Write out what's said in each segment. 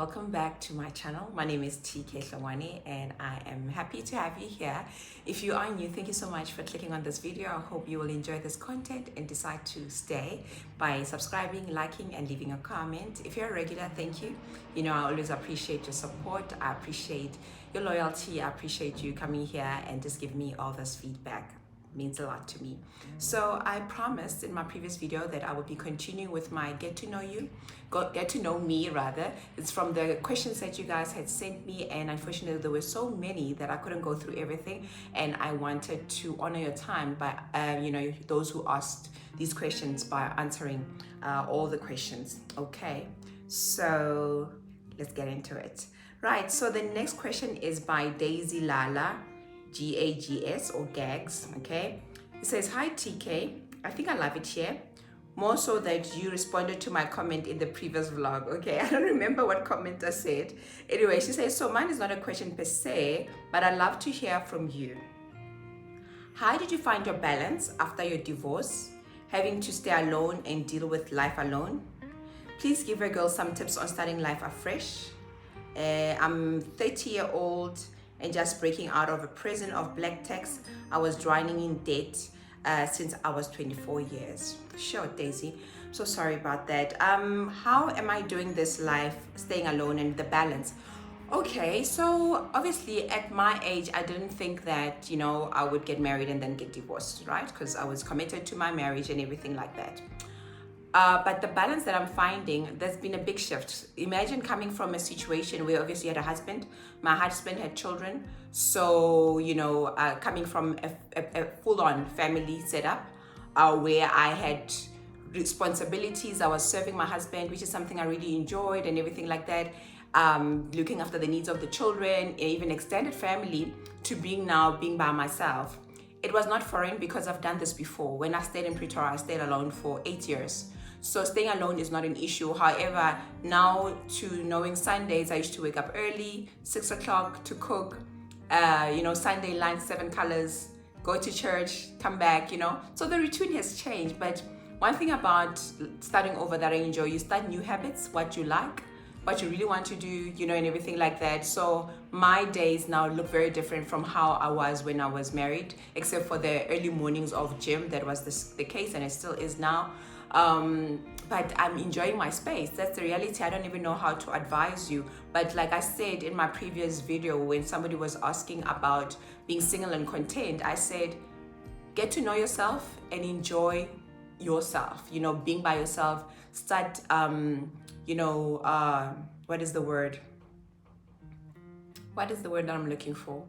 welcome back to my channel. My name is TK Hlongwane and I am happy to have you here. If you are new, thank you so much for clicking on this video. I hope you will enjoy this content and decide to stay by subscribing, liking and leaving a comment. If you're a regular, thank you. You know, I always appreciate your support. I appreciate your loyalty. I appreciate you coming here and just give me all this feedback. Means a lot to me. So I promised in my previous video that I would be continuing with my get to know me rather. It's from the questions that you guys had sent me, and unfortunately there were so many that I couldn't go through everything, and I wanted to honor your time by those who asked these questions by answering all the questions. Okay, so let's get into it. Right, so the next question is by Daisy Lala GAGS or Gags. Okay, it says, hi TK, I think I love it here more so that you responded to my comment in the previous vlog. Okay, I don't remember what comment I said. Anyway, she says, so mine is not a question per se, but I'd love to hear from you. How did you find your balance after your divorce, having to stay alone and deal with life alone? Please give a girl some tips on starting life afresh. I'm 30-year-old and just breaking out of a prison of black tax. I was drowning in debt since I was 24 years. Sure, Daisy. So sorry about that. How am I doing this life, staying alone and the balance? Okay, so obviously at my age, I didn't think that, you know, I would get married and then get divorced, right? Because I was committed to my marriage and everything like that. But the balance that I'm finding, there's been a big shift. Imagine coming from a situation where obviously you had a husband, my husband had children. So, you know, coming from a full-on family setup where I had responsibilities. I was serving my husband, which is something I really enjoyed and everything like that. Looking after the needs of the children, even extended family, to being by myself. It was not foreign because I've done this before. When I stayed in Pretoria, I stayed alone for 8 years. So staying alone is not an issue. However, now to knowing Sundays, I used to wake up early, 6 o'clock to cook, Sunday lunch, 7 colors, go to church, come back, So the routine has changed. But one thing about starting over that I enjoy, you start new habits, what you like, what you really want to do, and everything like that. So my days now look very different from how I was when I was married, except for the early mornings of gym. That was the case, and it still is now. But I'm enjoying my space. That's the reality. I don't even know how to advise you. But like I said in my previous video, when somebody was asking about being single and content, I said, get to know yourself and enjoy yourself, being by yourself. Start, what is the word? What is the word that I'm looking for?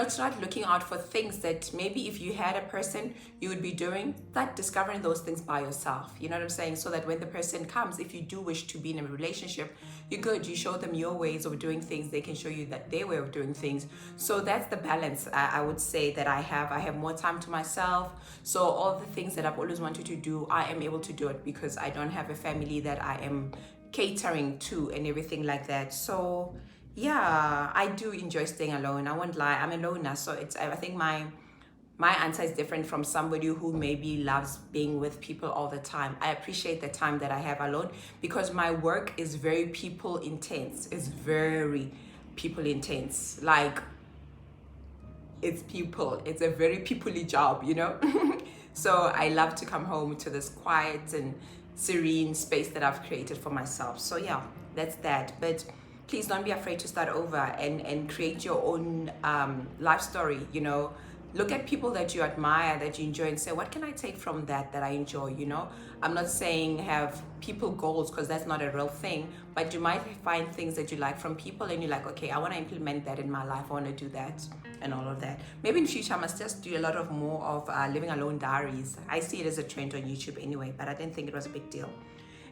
Start looking out for things that maybe if you had a person you would be doing, start discovering those things by yourself. You know what I'm saying? So that when the person comes, if you do wish to be in a relationship, you're good. You show them your ways of doing things. They can show you that their way of doing things. So that's the balance I would say that I have. I have more time to myself. So all the things that I've always wanted to do, I am able to do it because I don't have a family that I am catering to and everything like that. So yeah, I do enjoy staying alone. I won't lie, I'm a loner. So I think my answer is different from somebody who maybe loves being with people all the time. I appreciate the time that I have alone because my work is very people intense. It's very people intense. Like, it's people. It's a very people-y job, So I love to come home to this quiet and serene space that I've created for myself. So yeah, that's that. But please don't be afraid to start over and create your own life story. Look at people that you admire, that you enjoy, and say, what can I take from that I enjoy? I'm not saying have people goals, because that's not a real thing, but you might find things that you like from people and you're like, okay, I want to implement that in my life. I want to do that and all of that. Maybe in the future I must just do a lot of more of living alone diaries. I see it as a trend on YouTube anyway, but I didn't think it was a big deal.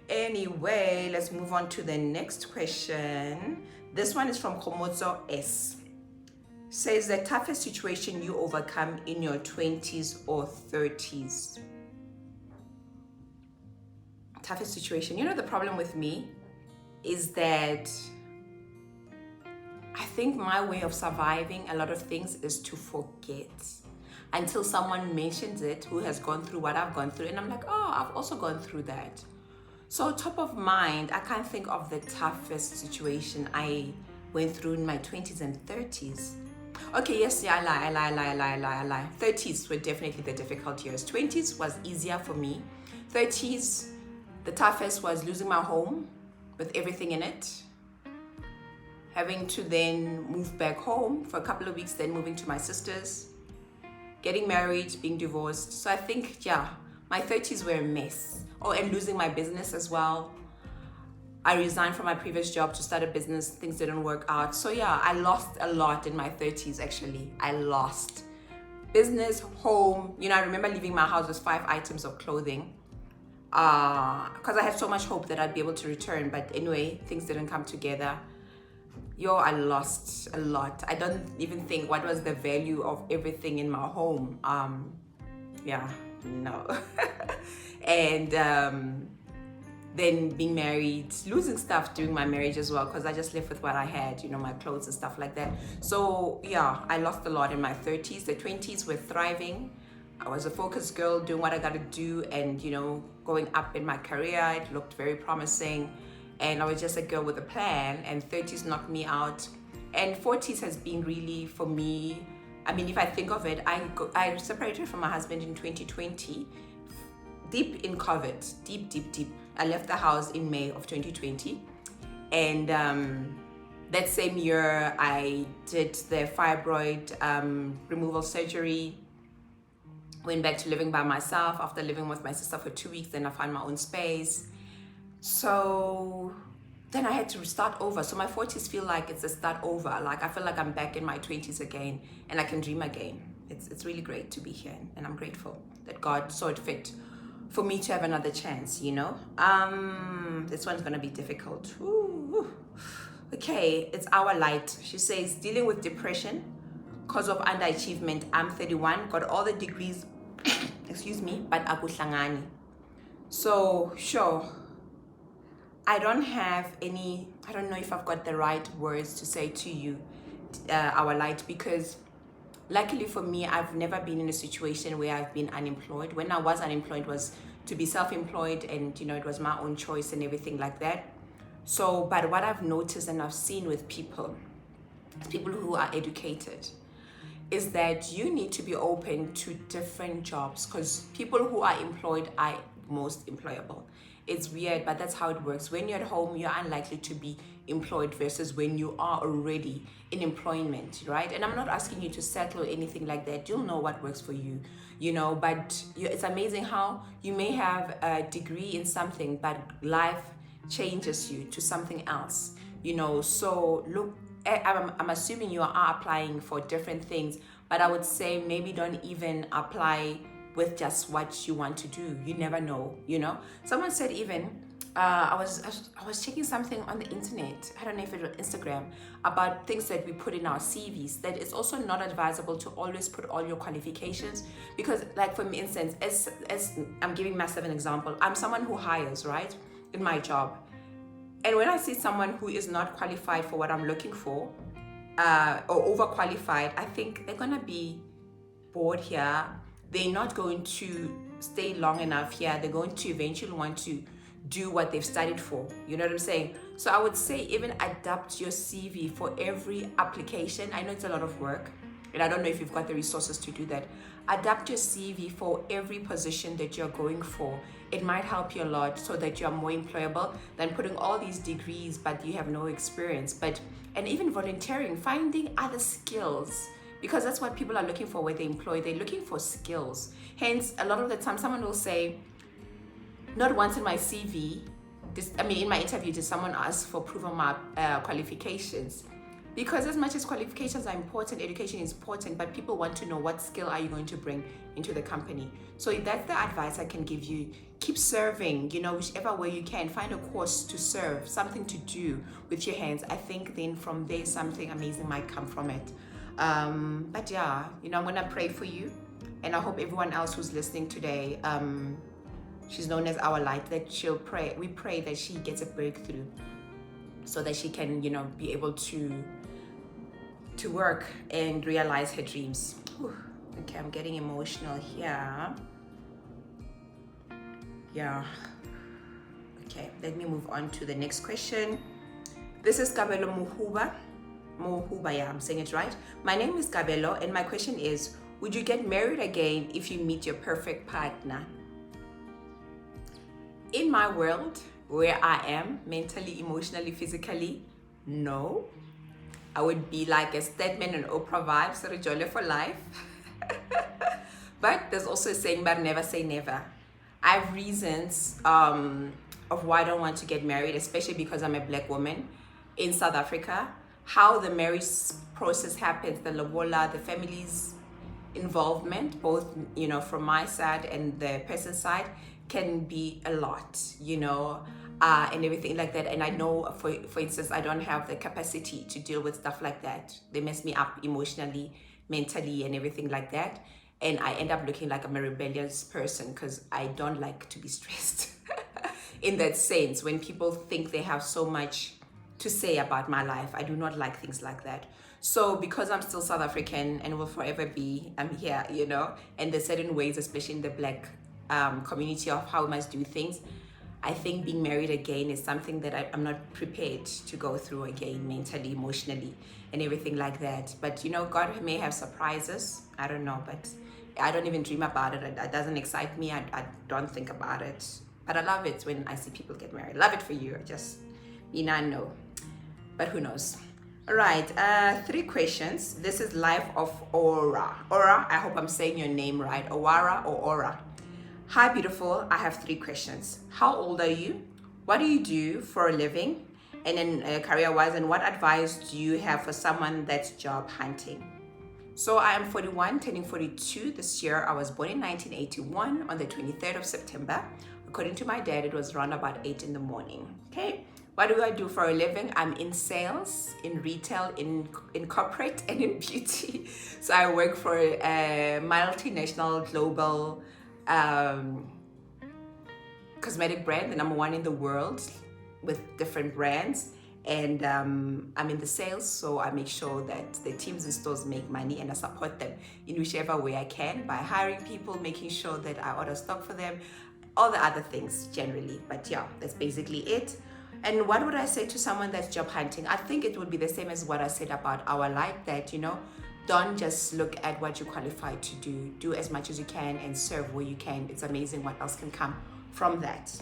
Anyway, let's move on to the next question. This one is from Komozo S. Says, the toughest situation you overcome in your 20s or 30s. Toughest situation. The problem with me is that I think my way of surviving a lot of things is to forget until someone mentions it who has gone through what I've gone through. And I'm like, oh, I've also gone through that. So top of mind, I can't think of the toughest situation I went through in my 20s and 30s. Okay, yes, yeah, I lie. 30s were definitely the difficult years. 20s was easier for me. 30s, the toughest was losing my home with everything in it. Having to then move back home for a couple of weeks, then moving to my sister's. Getting married, being divorced. So I think, yeah, my 30s were a mess. Oh, and losing my business as well. I resigned from my previous job to start a business. Things didn't work out. So yeah, I lost a lot in my 30s actually. I lost business, home. You know, I remember leaving my house with 5 items of clothing because I had so much hope that I'd be able to return. But anyway, things didn't come together. Yo, I lost a lot. I don't even think what was the value of everything in my home. Yeah, no. And then being married, losing stuff during my marriage as well, because I just left with what I had, you know, my clothes and stuff like that. So yeah, I lost a lot in my 30s. The 20s were thriving. I was a focused girl doing what I got to do and, you know, going up in my career. It looked very promising. And I was just a girl with a plan, and 30s knocked me out. And 40s has been really, for me, I mean, if I think of it, I separated from my husband in 2020, deep in COVID, deep. I left the house in May of 2020. And that same year, I did the fibroid removal surgery, went back to living by myself after living with my sister for 2 weeks. Then I found my own space. So then I had to start over. So my 40s feel like it's a start over. Like I feel like I'm back in my 20s again and I can dream again. It's really great to be here, and I'm grateful that God saw it fit for me to have another chance, you know. This one's gonna be difficult. Ooh. Okay, it's Our Light. She says, dealing with depression because of underachievement. I'm 31, got all the degrees, excuse me, but akuhlangani. So sure, I don't know if I've got the right words to say to you, Our Light, because luckily for me, I've never been in a situation where I've been unemployed. When I was unemployed was to be self-employed, and, you know, it was my own choice and everything like that. So, but what I've noticed and I've seen with people who are educated, is that you need to be open to different jobs, because people who are employed are most employable. It's weird, but that's how it works. When you're at home, you're unlikely to be employed versus when you are already in employment, right? And I'm not asking you to settle or anything like that. You'll know what works for you, you know, but it's amazing how you may have a degree in something, but life changes you to something else, you know. So look, I'm assuming you are applying for different things, but I would say maybe don't even apply with just what you want to do. You never know, you know. Someone said even, I was checking something on the internet, I don't know if it was Instagram, about things that we put in our CVs, that it's also not advisable to always put all your qualifications, because like for instance, as I'm giving myself an example, I'm someone who hires, right, in my job. And when I see someone who is not qualified for what I'm looking for, or overqualified, I think they're gonna be bored here. They're not going to stay long enough here. They're going to eventually want to do what they've studied for. You know what I'm saying? So I would say even adapt your CV for every application. I know it's a lot of work, and I don't know if you've got the resources to do that. Adapt your CV for every position that you're going for. It might help you a lot so that you're more employable than putting all these degrees but you have no experience. And even volunteering, finding other skills, because that's what people are looking for where they employ. They're looking for skills. Hence, a lot of the time someone will say, not once in my CV, in my interview, did someone ask for proof of my qualifications. Because as much as qualifications are important, education is important, but people want to know what skill are you going to bring into the company. So that's the advice I can give you. Keep serving, you know, whichever way you can. Find a course to serve, something to do with your hands. I think then from there, something amazing might come from it. But yeah, you know, I'm gonna pray for you, and I hope everyone else who's listening today, she's known as Our Light, that we pray that she gets a breakthrough so that she can, you know, be able to work and realize her dreams. Whew. Okay, I'm getting emotional here. Yeah. Okay, let me move on to the next question. This is Kabelo Muhuba. Muhuba, yeah, I'm saying it right. My name is Kabelo, and my question is, would you get married again if you meet your perfect partner? In my world, where I am mentally, emotionally, physically, no. I would be like a Stedman and Oprah vibe, sort of jolly for life. But there's also a saying, but never say never. I have reasons of why I don't want to get married, especially because I'm a black woman in South Africa. How the marriage process happens, the lobola, the family's involvement, both, you know, from my side and the person's side, can be a lot, you know, and everything like that. And I know, for instance, I don't have the capacity to deal with stuff like that. They mess me up emotionally, mentally, and everything like that. And I end up looking like I'm a rebellious person because I don't like to be stressed. In that sense, when people think they have so much to say about my life, I do not like things like that. So because I'm still South African and will forever be, I'm here, you know, and there's certain ways, especially in the black community, of how we must do things. I think being married again is something that I'm not prepared to go through again, mentally, emotionally, and everything like that. But, you know, God may have surprises. I don't know, but I don't even dream about it. It doesn't excite me. I don't think about it. But I love it when I see people get married. Love it for you. I just, you know, I know. But who knows? All right, 3 questions. This is Life of Aura. Aura, I hope I'm saying your name right. Awara or Aura. Hi, beautiful. I have 3 questions. How old are you? What do you do for a living? And then career-wise, and what advice do you have for someone that's job hunting? So I am 41, turning 42 this year. I was born in 1981 on the 23rd of September. According to my dad, it was around about 8 in the morning. Okay. What do I do for a living? I'm in sales, in retail, in corporate, and in beauty. So I work for a multinational global cosmetic brand, the number 1 in the world, with different brands. And I'm in the sales, so I make sure that the teams and stores make money, and I support them in whichever way I can by hiring people, making sure that I order stock for them, all the other things generally. But yeah, that's basically it. And what would I say to someone that's job hunting? I think it would be the same as what I said about our life, that, you know, don't just look at what you're qualified to do. Do as much as you can and serve where you can. It's amazing what else can come from that.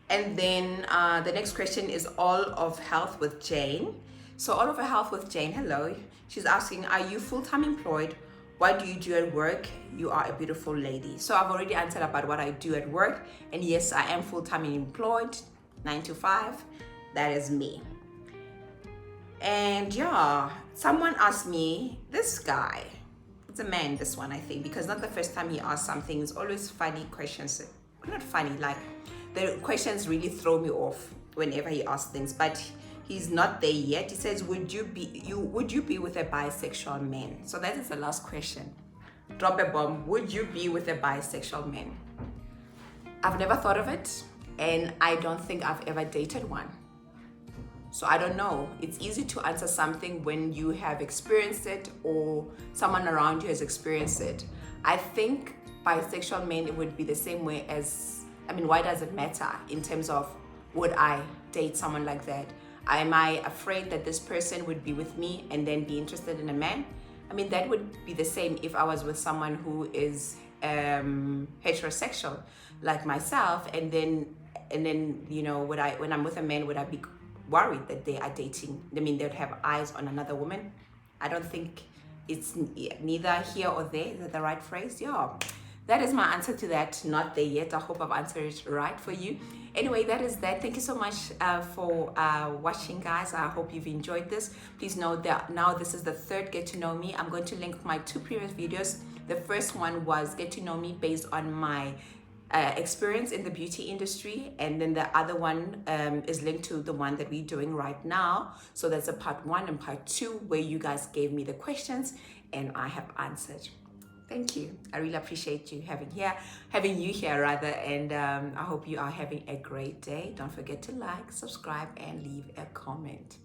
And then the next question is All of Health with Jane. So All of Health with Jane, hello. She's asking, are you full-time employed? What do you do at work? You are a beautiful lady. So I've already answered about what I do at work. And yes, I am full-time employed, 9 to 5. That is me. And yeah, someone asked me, this guy, it's a man, this one, I think, because not the first time he asked something. It's always funny questions. Not funny, like the questions really throw me off whenever he asks things, but he's not there yet. He says, would you be with a bisexual man? So that is the last question. Drop a bomb. Would you be with a bisexual man? I've never thought of it, and I don't think I've ever dated one. So I don't know. It's easy to answer something when you have experienced it or someone around you has experienced it. I think bisexual men, it would be the same way as, I mean, why does it matter in terms of would I date someone like that? Am I afraid that this person would be with me and then be interested in a man? I mean, that would be the same if I was with someone who is heterosexual like myself, and then you know, when I'm with a man, would I be worried that they are dating? I mean, they would have eyes on another woman. I don't think it's neither here or there. Is that the right phrase? Yeah. That is my answer to that. Not there yet. I hope I've answered it right for you. Anyway, that is that. Thank you so much for watching, guys. I hope you've enjoyed this. Please know that now this is the 3rd Get to Know Me. I'm going to link my 2 previous videos. The first one was Get to Know Me based on my experience in the beauty industry, and then the other one is linked to the one that we're doing right now. So that's a part 1 and part 2 where you guys gave me the questions and I have answered. Thank you. I really appreciate you having you here, and I hope you are having a great day. Don't forget to like, subscribe, and leave a comment.